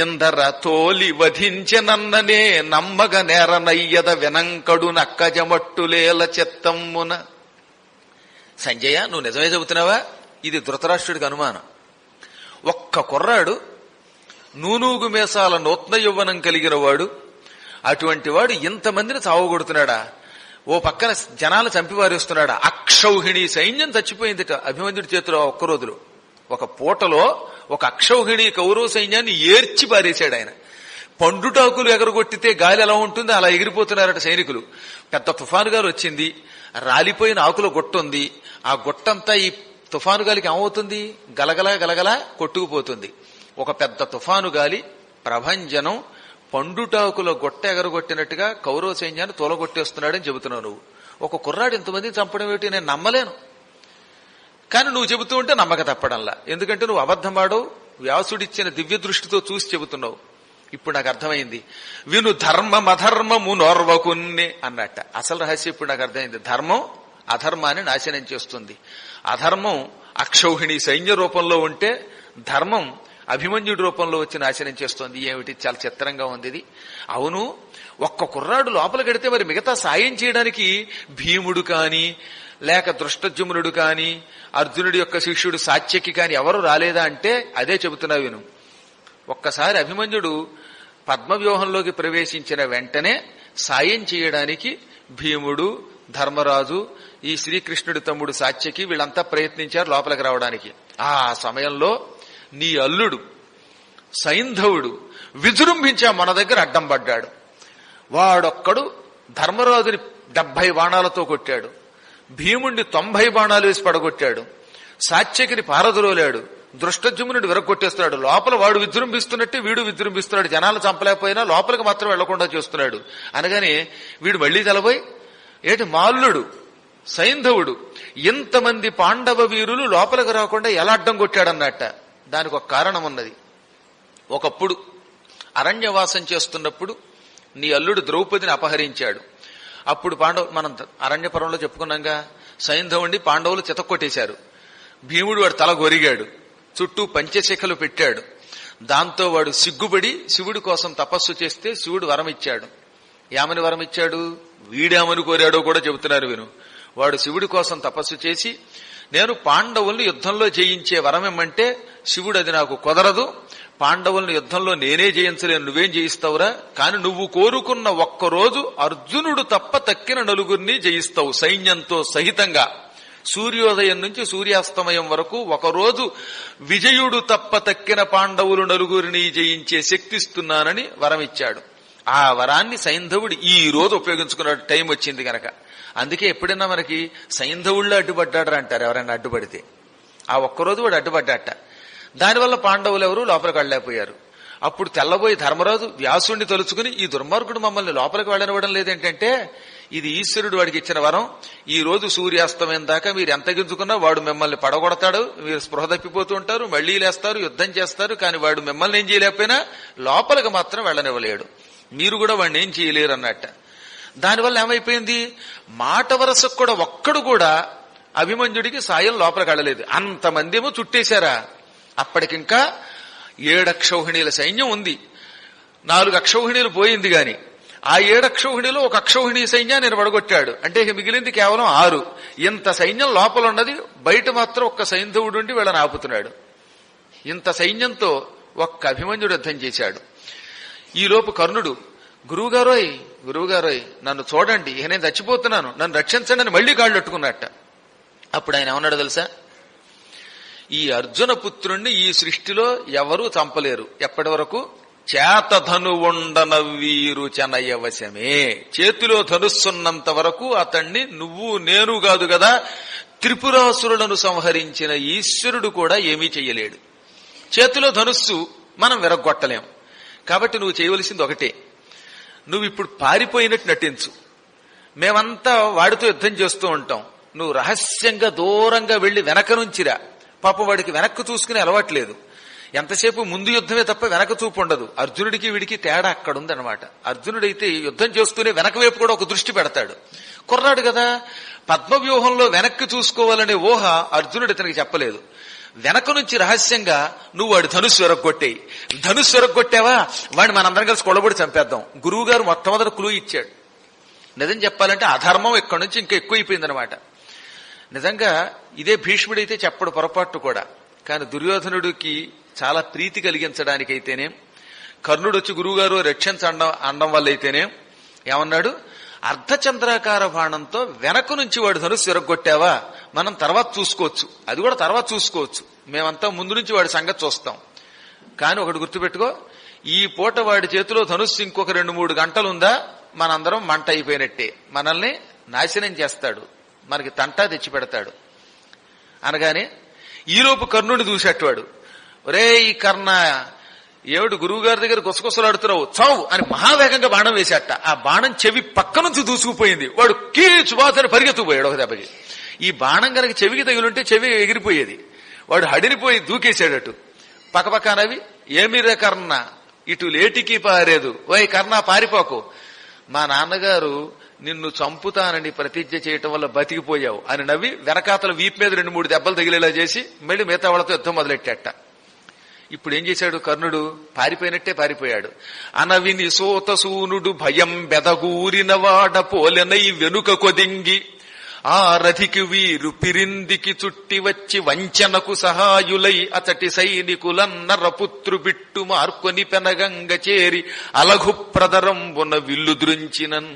ఎందర తోలి వధించెనన్ననే నమ్మగ నేరనయ్యద వెనంకడు నక్కజమట్టులేల చెత్తమ్మున. సంజయ, నువ్వు నిజమే చెబుతున్నావా? ఇది ధృతరాష్ట్రుడికి అనుమానం. ఒక్క కుర్రాడు నూనూగు మేసాల నూత్న యౌవనం కలిగిన వాడు, అటువంటి వాడు ఇంతమందిని చావగొడుతున్నాడా? ఓ పక్కన జనాలు చంపివారేస్తున్నాడా? అక్షౌహిణి సైన్యం చచ్చిపోయిందిట అభిమన్యుడి చేతిలో ఒక్క రోజులో. ఒక పూటలో ఒక అక్షౌహిణి కౌరవ సైన్యాన్ని ఏర్చి పారేశాడు ఆయన. పండుటాకులు ఎగరగొట్టితే గాలి ఎలా ఉంటుందో అలా ఎగిరిపోతున్నారట సైనికులు. పెద్ద తుఫాను గాలి వచ్చింది, రాలిపోయిన ఆకుల గుట్ట ఉంది. ఆ గుట్టంతా ఈ తుఫాను గాలికి ఏమవుతుంది? గలగల గలగల కొట్టుకుపోతుంది. ఒక పెద్ద తుఫాను గాలి ప్రభంజనం పండుటాకుల గొట్ట ఎగరగొట్టినట్టుగా కౌరవ సైన్యాన్ని తోలగొట్టేస్తున్నాడని చెబుతున్నావు నువ్వు. ఒక కుర్రాడు ఇంతమందిని చంపడం ఏమిటి? నేను నమ్మలేను. కానీ నువ్వు చెబుతూ ఉంటే నమ్మక తప్పడంలా. ఎందుకంటే నువ్వు అబద్ధమాడవు, వ్యాసుడిచ్చిన దివ్య దృష్టితో చూసి చెబుతున్నావు. ఇప్పుడు నాకు అర్థమైంది. విను ధర్మం అధర్మము నోర్వకున్నే అన్నట్ట. అసలు రహస్యం ఇప్పుడు నాకు అర్థమైంది. ధర్మం అధర్మాన్ని నాశనం చేస్తుంది. అధర్మం అక్షౌహిణి సైన్య రూపంలో ఉంటే ధర్మం అభిమన్యుడి రూపంలో వచ్చి నాశనం చేస్తోంది. ఏమిటి? చాలా చిత్రంగా ఉంది ఇది. అవును, ఒక్క కుర్రాడు లోపల గడితే మరి మిగతా సాయం చేయడానికి భీముడు కాని, లేక దృష్టజుమ్నుడు కాని, అర్జునుడి యొక్క శిష్యుడు సాత్యకి కాని ఎవరు రాలేదా అంటే అదే చెబుతున్నా విను. ఒక్కసారి అభిమన్యుడు పద్మవ్యూహంలోకి ప్రవేశించిన వెంటనే సాయం చేయడానికి భీముడు, ధర్మరాజు, ఈ శ్రీకృష్ణుడి తమ్ముడు సాత్యకి వీళ్ళంతా ప్రయత్నించారు లోపలికి రావడానికి. ఆ సమయంలో నీ అల్లుడు సైంధవుడు విజృంభించా మన దగ్గర అడ్డం పడ్డాడు. వాడొక్కడు ధర్మరాజుని 70 బాణాలతో కొట్టాడు, భీముణ్ణి 90 బాణాలు వేసి పడగొట్టాడు, సాత్యకిని పారదురోలాడు, దృష్టజుమ్నుడు విరగొట్టేస్తున్నాడు. లోపల వాడు విజృంభిస్తున్నట్టే వీడు విజృంభిస్తున్నాడు. జనాలు చంపలేకపోయినా లోపలికి మాత్రం వెళ్లకుండా చేస్తున్నాడు. అనగానే వీడు మళ్లీ తలపోయి, ఏటి మాల్లుడు సైంధవుడు ఇంతమంది పాండవ వీరులు లోపలికి రాకుండా ఎలా అడ్డం కొట్టాడన్నట్ట. దానికి ఒక కారణం ఉన్నది. ఒకప్పుడు అరణ్యవాసం చేస్తున్నప్పుడు నీ అల్లుడు ద్రౌపదిని అపహరించాడు. అప్పుడు మనం అరణ్యపర్వంలో చెప్పుకున్నాగా, సైంధవుణ్ణి పాండవులు చితక్కొట్టేశారు. భీముడు వాడు తల గొరిగాడు, చుట్టూ పంచశిఖలు పెట్టాడు. దాంతో వాడు సిగ్గుపడి శివుడి కోసం తపస్సు చేస్తే శివుడు వరం ఇచ్చాడు. ఏమని వరం ఇచ్చాడు? వీడేమని కోరాడో కూడా చెబుతున్నారు విను. వాడు శివుడి కోసం తపస్సు చేసి, నేను పాండవుల్ని యుద్ధంలో జయించే వరం ఇమ్మంటే శివుడు అది నాకు కుదరదు, పాండవుల్ని యుద్ధంలో నేనే జయించలేను, నువ్వేం జయిస్తావురా, కానీ నువ్వు కోరుకున్న ఒక్కరోజు అర్జునుడు తప్ప తక్కిన నలుగురిని జయిస్తావు సైన్యంతో సహితంగా. సూర్యోదయం నుంచి సూర్యాస్తమయం వరకు ఒకరోజు విజయుడు తప్ప తక్కిన పాండవులు నలుగురిని జయించే శక్తిస్తున్నానని వరం ఇచ్చాడు. ఆ వరాన్ని సైంధవుడు ఈ రోజు ఉపయోగించుకున్న టైం వచ్చింది గనక. అందుకే ఎప్పుడైనా మనకి సైంధవుళ్ళు అడ్డుపడ్డాడు అంటారు ఎవరైనా అడ్డుపడితే. ఆ ఒక్కరోజు వాడు అడ్డుపడ్డాట. దానివల్ల పాండవులు ఎవరు లోపలికి వెళ్ళలేకపోయారు. అప్పుడు తెల్లబోయి ధర్మరాజు వ్యాసుడిని తలుచుకుని, ఈ దుర్మార్గుడు మమ్మల్ని లోపలికి వెళ్ళనివ్వడం లేదేంటంటే, ఇది ఈశ్వరుడు వాడికి ఇచ్చిన వరం. ఈ రోజు సూర్యాస్తమయం దాకా మీరు ఎంత గింజుకున్నా వాడు మిమ్మల్ని పడగొడతాడు, మీరు స్పృహ తప్పిపోతూ ఉంటారు, మళ్లీ లేస్తారు, యుద్ధం చేస్తారు, కానీ వాడు మిమ్మల్ని ఏం చేయలేకపోయినా లోపలికి మాత్రం వెళ్ళనివ్వలేడు. మీరు కూడా వాడిని ఏం చేయలేరు అన్నట్ట. దానివల్ల ఏమైపోయింది? మాట వరసకు కూడా ఒక్కడు కూడా అభిమన్యుడికి సాయం లోపలికి వెళ్ళలేదు. అంతమంది ఏమో చుట్టేశారా. అప్పటికింకా 7 అక్షౌహిణీల సైన్యం ఉంది. 4 అక్షౌహిణీలు పోయింది గాని ఆ 7 అక్షౌహిణీలో ఒక అక్షౌహిణీ సైన్యాన్ని పడగొట్టాడు. అంటే మిగిలింది కేవలం 6. ఇంత సైన్యం లోపల ఉన్నది, బయట మాత్రం ఒక్క సైంధవుడు ఉండి వీళ్ళని ఆపుతున్నాడు. ఇంత సైన్యంతో ఒక్క అభిమన్యుడు యుద్ధం చేశాడు. ఈలోపు కర్ణుడు, గురువుగారోయ్ నన్ను చూడండి, ఇక నేను చచ్చిపోతున్నాను, నన్ను రక్షించండి అని మళ్లీ కాళ్ళు అట్టుకున్నట్ట. అప్పుడు ఆయన ఏమన్నాడు తెలుసా? ఈ అర్జున పుత్రుణ్ణి ఈ సృష్టిలో ఎవరూ చంపలేరు. ఎప్పటి వరకు? చేతధను ఉండన వీరు చెనయవశమే. చేతిలో ధనుస్సున్నంత వరకు అతణ్ణి నువ్వు నేను కాదు కదా, త్రిపురాసురులను సంహరించిన ఈశ్వరుడు కూడా ఏమీ చెయ్యలేడు. చేతిలో ధనుస్సు మనం విరగొట్టలేం. కాబట్టి నువ్వు చేయవలసింది ఒకటే, నువ్వు ఇప్పుడు పారిపోయినట్టు నటించు. మేమంతా వాడితో యుద్ధం చేస్తూ ఉంటాం, నువ్వు రహస్యంగా దూరంగా వెళ్లి వెనక నుంచిరా. పాపం వాడికి వెనక్కు చూసుకునే అలవాట్లేదు. ఎంతసేపు ముందు యుద్ధమే తప్ప వెనక చూపు ఉండదు. అర్జునుడికి వీడికి తేడా అక్కడుందనమాట. అర్జునుడైతే యుద్ధం చేస్తూనే వెనక వైపు కూడా ఒక దృష్టి పెడతాడు. కుర్రాడు కదా, పద్మవ్యూహంలో వెనక్కి చూసుకోవాలనే ఊహ అర్జునుడు ఇతనికి చెప్పలేదు. వెనక నుంచి రహస్యంగా నువ్వు వాడు ధనుస్సు ఎరగొట్టేయి, ధనుస్సు ఎరగొట్టావా వాడిని మనందరం కలిసి కొడబడి చంపేద్దాం. గురువు గారు మొట్టమొదటి క్లూ ఇచ్చాడు. నిజం చెప్పాలంటే అధర్మం ఇక్కడి నుంచి ఇంకా ఎక్కువైపోయిందనమాట. నిజంగా ఇదే భీష్ముడైతే చెప్పడు పొరపాటు కూడా, కానీ దుర్యోధనుడికి చాలా ప్రీతి కలిగించడానికైతేనే, కర్ణుడు వచ్చి గురువుగారు రక్షించడం అనడం వల్ల అయితేనే ఏమన్నాడు, అర్ధచంద్రాకార బాణంతో వెనక నుంచి వాడు ధనుస్సు ఎరగొట్టావా మనం తర్వాత చూసుకోవచ్చు, అది కూడా తర్వాత చూసుకోవచ్చు, మేమంతా ముందు నుంచి వాడి సంగతి చూస్తాం. కానీ ఒకటి గుర్తుపెట్టుకో, ఈ పూట వాడి చేతిలో ధనుస్సు ఇంకొక 2-3 గంటలుందా మనందరం మంట అయిపోయినట్టే, మనల్ని నాశనం చేస్తాడు, మనకి తంటా తెచ్చి పెడతాడు అనగానే ఈలోపు కర్ణుడిని చూసేటవాడు, ఒరే ఈ కర్ణ ఏమిటి గురువు గారి దగ్గర గుసగుసలాడుతున్నావు, చావు అని మహావేగంగా బాణం వేసేట. ఆ బాణం చెవి పక్క నుంచి దూసుకుపోయింది. వాడు కీచు బాతని పరిగెత్తుకుపోయాడు ఒక దెబ్బకి. ఈ బాణం కనుక చెవికి తగిలింటే చెవి ఎగిరిపోయేది. వాడు హడిరిపోయి దూకేశాడటు. పక్కపక్కనవి ఏమిరే కర్ణ ఇటు లేటికి పారేదు, ఓయ్ కర్ణ పారిపోకు, మా నాన్నగారు నిన్ను చంపుతానని ప్రతిజ్ఞ చేయటం వల్ల బతికిపోయావు అని నవ్వి వెనకాతల వీపు మీద 2-3 దెబ్బలు తగిలేలా చేసి మళ్ళీ మిగతా వాళ్ళతో యుద్ధం మొదలెట్టేట. ఇప్పుడు ఏం చేశాడు కర్ణుడు, పారిపోయినట్టే పారిపోయాడు. అనవిని సోతసూనుడు భయం బెదగూరిన వాడ పోలెనై వెనుక కొదింగి ఆ రథికి వీరు పిరిందికి చుట్టి వచ్చి వంచనకు సహాయులై అతటి సైనికులన్నరపుత్రు బిట్టు మార్కొని పెనగంగ చేరి అలఘు ప్రదరంబున విల్లు దృంచినన్.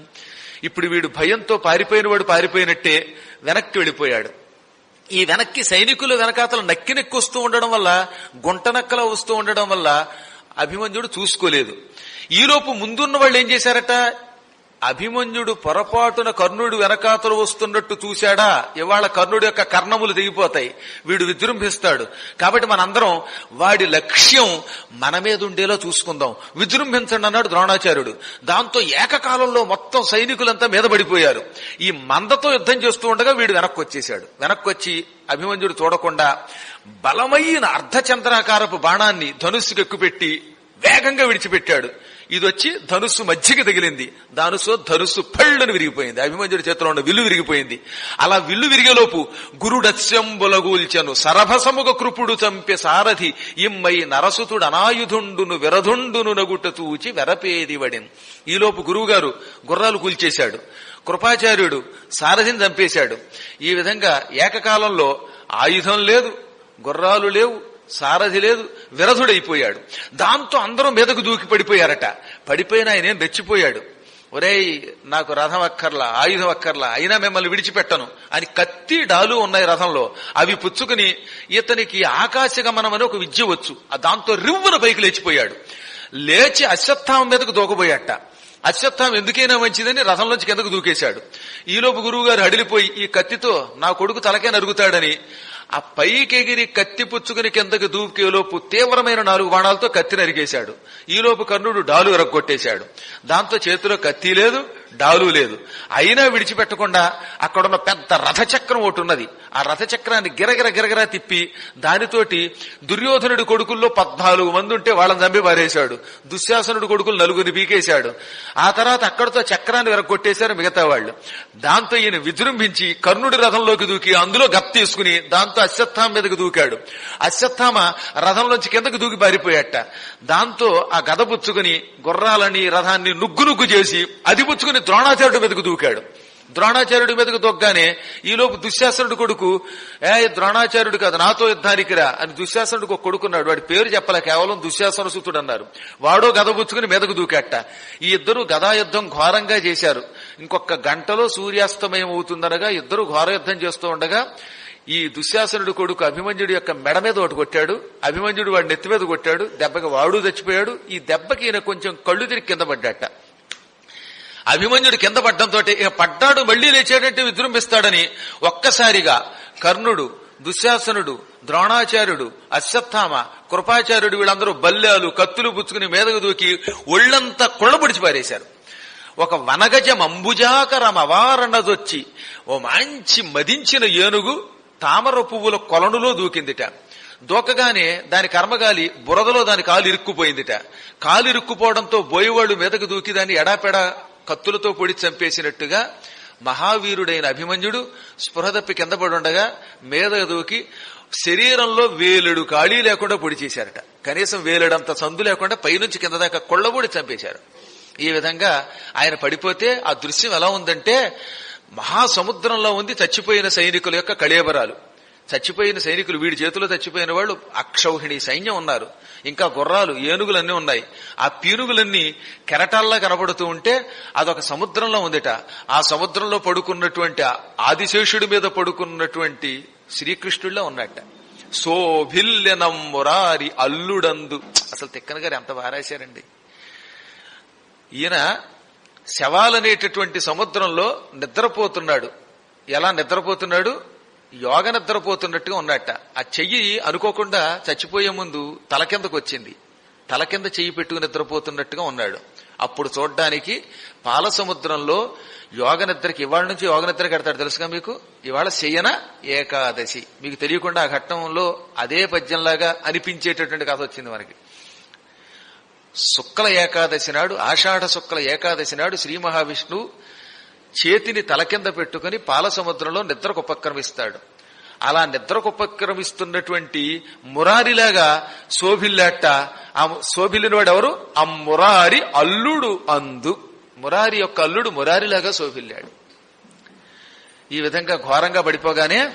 ఇప్పుడు వీడు భయంతో పారిపోయిన వాడు పారిపోయినట్టే వెనక్కి వెళ్ళిపోయాడు. ఈ వెనక్కి సైనికులు వెనకాతలు నక్కి వస్తూ ఉండడం వల్ల, గుంటనక్కల వస్తూ ఉండడం వల్ల అభిమన్యుడు చూసుకోలేదు. ఈలోపు ముందున్న వాళ్ళు ఏం చేశారట, అభిమన్యుడు పొరపాటున కర్ణుడు వెనకాతలు వస్తున్నట్టు చూశాడా, ఇవాళ కర్ణుడు యొక్క కర్ణములు తెగిపోతాయి, వీడు విజృంభిస్తాడు, కాబట్టి మనందరం వాడి లక్ష్యం మన మీద ఉండేలా చూసుకుందాం, విజృంభించండి అన్నాడు ద్రోణాచార్యుడు. దాంతో ఏకకాలంలో మొత్తం సైనికులంతా మీద పడిపోయారు. ఈ మందతో యుద్ధం చేస్తూ ఉండగా వీడు వెనక్కి వచ్చేశాడు. వెనక్కి వచ్చి అభిమన్యుడు చూడకుండా బలమైన అర్ధచంద్రాకారపు బాణాన్ని ధనుస్సుకు ఎక్కుపెట్టి వేగంగా విడిచిపెట్టాడు. ఇదొచ్చి ధనుస్సు మధ్యకి తగిలింది. ధనుస్సు పళ్ళను విరిగిపోయింది. అభిమన్యుడి చేతిలో ఉన్న విల్లు విరిగిపోయింది. అలా విల్లు విరిగేలోపు గురుడస్యంబులగూల్చెను సరభసముగ కృపుడు చంపె సారథి ఇమ్మై నరసుతుడు అనాయుధుండును విరధుండును నగుట తూచి వెరపేదివడిన్. ఈలోపు గురువుగారు గుర్రాలు కూల్చేశాడు, కృపాచార్యుడు సారథిని చంపేశాడు. ఈ విధంగా ఏకకాలంలో ఆయుధం లేదు, గుర్రాలు లేవు, సారథి లేదు, విరధుడైపోయాడు. దాంతో అందరూ మీదకు దూకి పడిపోయారట. పడిపోయిన ఆయనేం రెచ్చిపోయాడు, ఒరేయ్ నాకు రథం అక్కర్లా, ఆయుధం అక్కర్లా, అయినా మిమ్మల్ని విడిచిపెట్టను అని కత్తి డాలు ఉన్నాయి రథంలో, అవి పుచ్చుకుని ఇతనికి ఆకాశగమనం అని ఒక విద్య వచ్చు, దాంతో రివ్వున పైకి లేచిపోయాడు. లేచి అశ్వత్థామ మీదకు దూకబోయాట. అశ్వత్థామ ఎందుకైనా మంచిదని రథంలోంచి కిందకు దూకేశాడు. ఈలోపు గురువు గారు హడిలిపోయి ఈ కత్తితో నా కొడుకు తలకే నరుగుతాడని ఆ పైకెగిరి కత్తి పుచ్చుకుని కిందకి దూకేలోపు తీవ్రమైన 4 బాణాలతో కత్తి నరికేశాడు. ఈలోపు కర్ణుడు డాలు ఎరగొట్టేశాడు. దాంతో చేతిలో కత్తి లేదు, డాలు లేదు. అయినా విడిచిపెట్టకుండా అక్కడున్న పెద్ద రథచక్రం ఒకటి ఉన్నది, ఆ రథచక్రాన్ని గిరగిర గిరగిరా తిప్పి దానితోటి దుర్యోధనుడి కొడుకుల్లో 14 మంది ఉంటే వాళ్ళని చంపి పారేశాడు. దుశ్శాసనుడి కొడుకులు 4 పీకేశాడు. ఆ తర్వాత అక్కడితో చక్రాన్ని విరగొట్టేశారు మిగతా వాళ్ళు. దాంతో ఈయన విజృంభించి కర్ణుడి రథంలోకి దూకి అందులో గప్ తీసుకుని దాంతో అశ్వత్థామ మీదకి దూకాడు. అశ్వత్థామ రథంలోంచి కిందకి దూకి పారిపోయాట. దాంతో ఆ గద పుచ్చుకుని గుర్రాలని రథాన్ని నుగ్గు చేసి అది పుచ్చుకుని ద్రోణాచార్యుడి మీదకు దూకాడు. ద్రోణాచార్యుడి మీదకు దొగ్గానే ఈలోపు దుశ్శాసనుడి కొడుకు ద్రోణాచార్యుడు కాదు నాతో యుద్ధానికి రా అని దుశ్శాసనుడికి ఒక కొడుకున్నాడు, వాడి పేరు చెప్పలే, కేవలం దుశ్శాసన సుతుడు అన్నారు. వాడో గద పుచ్చుకుని మీదకు దూకాట. ఈ ఇద్దరు గదాయుద్ధం ఘోరంగా చేశారు. ఇంకొక గంటలో సూర్యాస్తమయం అవుతుందనగా ఇద్దరు ఘోర యుద్ధం చేస్తూ ఉండగా ఈ దుశ్శాసనుడి కొడుకు అభిమన్యుడి యొక్క మెడ మీద ఒకటి కొట్టాడు. అభిమన్యుడు వాడి నెత్తి మీద కొట్టాడు. దెబ్బకి వాడు చచ్చిపోయాడు. ఈ దెబ్బకి ఈయన కొంచెం కళ్ళు తిరిగి కింద పడ్డాట. అభిమన్యుడు కింద పడ్డంతో ఇక పడ్డాడు మళ్లీ లేచేటట్టు విజృంభిస్తాడని ఒక్కసారిగా కర్ణుడు, దుశ్శాసనుడు, ద్రోణాచార్యుడు, అశ్వత్థామ, కృపాచార్యుడు వీళ్ళందరూ బల్లాలు కత్తులు పుచ్చుకుని మీదకు దూకి ఒళ్లంతా కుళ్ళబొడిచి పారేశారు. ఒక వనగజం అంబుజాకరం అవారణదొచ్చి ఓ మంచి మదించిన ఏనుగు తామర పువ్వుల కొలనులో దూకిందిట. దూకగానే దాని కర్మగాలి బురదలో దాని కాలు ఇరుక్కుపోయిందిట. కాలు ఇరుక్కుపోవడంతో బోయేవాళ్లు మీదకు దూకి దాన్ని ఎడాపెడా కత్తులతో పొడి చంపేసినట్టుగా మహావీరుడైన అభిమన్యుడు స్పృహ తప్పి కింద పడి ఉండగా మీద దూకి శరీరంలో వేలుడు ఖాళీ లేకుండా పొడి చేశారట. కనీసం వేలుడంత సందు లేకుండా పైనుంచి కింద దాకా కొళ్లబూడి చంపేశారు. ఈ విధంగా ఆయన పడిపోతే ఆ దృశ్యం ఎలా ఉందంటే మహాసముద్రంలో ఉంది చచ్చిపోయిన సైనికుల యొక్క కళేబరాలు. చచ్చిపోయిన సైనికులు, వీడి చేతిలో చచ్చిపోయిన వాళ్ళు అక్షౌహిణి సైన్యం ఉన్నారు. ఇంకా గుర్రాలు, ఏనుగులన్నీ ఉన్నాయి. ఆ పీనుగులన్నీ కెరటాల్లా కనబడుతూ ఉంటే అదొక సముద్రంలో ఉందిట. ఆ సముద్రంలో పడుకున్నటువంటి ఆదిశేషుడి మీద పడుకున్నటువంటి శ్రీకృష్ణుడిలో ఉన్నట్ట. శోభిల్యనం మురారి అల్లుడందు. అసలు తిక్కన గారు ఎంత బాగా రాశారండి. ఈయన శవాలనేటటువంటి సముద్రంలో నిద్రపోతున్నాడు. ఎలా నిద్రపోతున్నాడు? యోగ నిద్రపోతున్నట్టుగా ఉన్నట్ట. ఆ చెయ్యి అనుకోకుండా చచ్చిపోయే ముందు తల కిందకు వచ్చింది. తల కింద చెయ్యి పెట్టుకుని నిద్రపోతున్నట్టుగా ఉన్నాడు. అప్పుడు చూడ్డానికి పాల సముద్రంలో యోగ నిద్రకి, ఇవాళ నుంచి యోగ నిద్ర కడతాడు తెలుసుగా మీకు. ఇవాళ శయన ఏకాదశి. మీకు తెలియకుండా ఆ ఘట్టంలో అదే పద్యంలాగా అనిపించేటటువంటి కథ వచ్చింది మనకి. శుక్ల ఏకాదశి నాడు, ఆషాఢ శుక్ల ఏకాదశి నాడు శ్రీ మహావిష్ణువు చేతిని తల కింద పెట్టుకుని పాల సముద్రంలో నిద్రకు ఉపక్రమిస్తాడు. అలా నిద్రకు ఉపక్రమిస్తున్నటువంటి మురారిలాగా శోభిల్లాట. ఆ శోభిల్లిన వాడు ఎవరు? ఆ మురారి అల్లుడు అందు. మురారి యొక్క అల్లుడు మురారిలాగా శోభిల్లాడు. ఈ విధంగా ఘోరంగా పడిపోగానే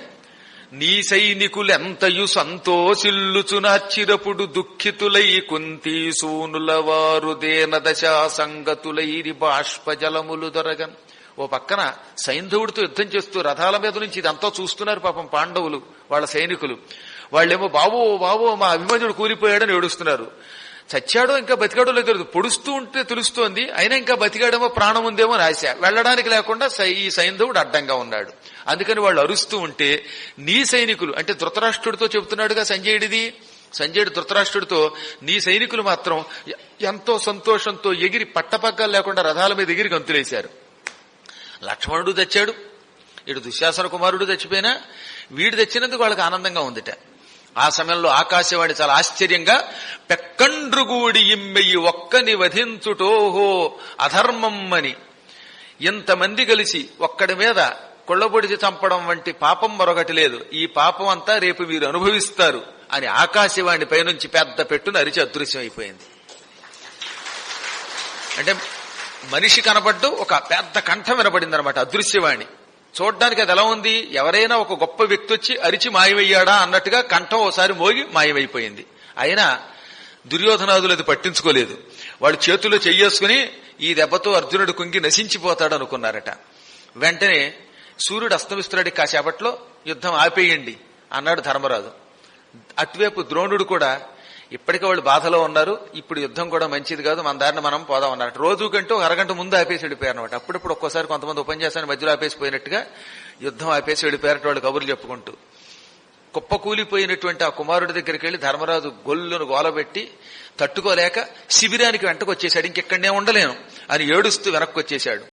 నీ సైనికులెంతయు సంతోషిల్లుచునాచ్చిరపుడు దుఃఖితులై కుంతీ సూనుల వారు దేన దశా సంగతులైరి బాష్పజలములు దొరగన్. ఓ పక్కన సైంధవుడితో యుద్ధం చేస్తూ రథాల మీద నుంచి ఇదంతా చూస్తున్నారు పాపం పాండవులు, వాళ్ళ సైనికులు. వాళ్ళేమో బాబో బాబో మా అభిమన్యుడు కూలిపోయాడని ఏడుస్తున్నారు. చచ్చాడో ఇంకా బతికాడో లేదు పొడుస్తూ ఉంటే తెలుస్తోంది. అయినా ఇంకా బతికాడేమో ప్రాణం ఉందేమో ఆశ. వెళ్లడానికి లేకుండా ఈ సైంధవుడు అడ్డంగా ఉన్నాడు. అందుకని వాళ్ళు అరుస్తూ ఉంటే నీ సైనికులు అంటే ధృతరాష్ట్రుడితో చెబుతున్నాడుగా సంజయుడిది. సంజయుడు ధృతరాష్ట్రుడితో నీ సైనికులు మాత్రం ఎంతో సంతోషంతో ఎగిరి పట్టపగ్గాలు లేకుండా రథాల మీద ఎగిరి గంతులేశారు. లక్ష్మణుడు తెచ్చాడు, ఇటు దుశ్శాసన కుమారుడు చచ్చిపోయినా వీడు తెచ్చినందుకు వాళ్ళకి ఆనందంగా ఉందిట. ఆ సమయంలో ఆకాశవాణి చాలా ఆశ్చర్యంగా పెక్కండ్రుగుడి ఇమ్మెయి ఒక్కని వధించుటోహో అధర్మం అని, ఇంతమంది కలిసి ఒక్కడి మీద కొళ్లబొడిచి చంపడం వంటి పాపం మరొకటి లేదు, ఈ పాపం అంతా రేపు వీరు అనుభవిస్తారు అని ఆకాశవాణి పైనుంచి పెద్ద పెట్టును అరిచి అదృశ్యం అయిపోయింది. అంటే మనిషి కనబడ్డు ఒక పెద్ద కంఠం వినబడింది అనమాట అదృశ్యవాణి. చూడ్డానికి అది ఎలా ఉంది? ఎవరైనా ఒక గొప్ప వ్యక్తి వచ్చి అరిచి మాయమయ్యాడా అన్నట్టుగా కంఠం ఓసారి మోగి మాయమైపోయింది. అయినా దుర్యోధనాదులు అది పట్టించుకోలేదు. వాడు చేతుల్లో చెయ్యేసుకుని ఈ దెబ్బతో అర్జునుడు కుంగి నశించిపోతాడు అనుకున్నారట. వెంటనే సూర్యుడు అస్తమిస్తున్నాడు, కాసేపట్లో యుద్ధం ఆపేయండి అన్నాడు ధర్మరాజు. అటువైపు ద్రోణుడు కూడా ఇప్పటికే వాళ్ళు బాధలో ఉన్నారు, ఇప్పుడు యుద్ధం కూడా మంచిది కాదు, మన దారిని మనం పోదాం అన్నట్టు రోజు కంటే ఒక అరగంట ముందు ఆపేసి వెళ్ళిపోయారు అనమాట. అప్పుడప్పుడు ఒక్కోసారి కొంతమంది ఉపన్యాసాన్ని మధ్యలో ఆపేసిపోయినట్టుగా యుద్ధం ఆపేసి వెళ్ళిపోయారట వాళ్ళు కబుర్లు చెప్పుకుంటూ. కుప్పకూలిపోయినటువంటి ఆ కుమారుడి దగ్గరికి వెళ్లి ధర్మరాజు గొల్లును గోలబెట్టి తట్టుకోలేక శిబిరానికి వెంటకు వచ్చేశాడు. ఇంకెక్కడనే ఉండలేను అని ఏడుస్తూ వెనక్కి వచ్చేశాడు.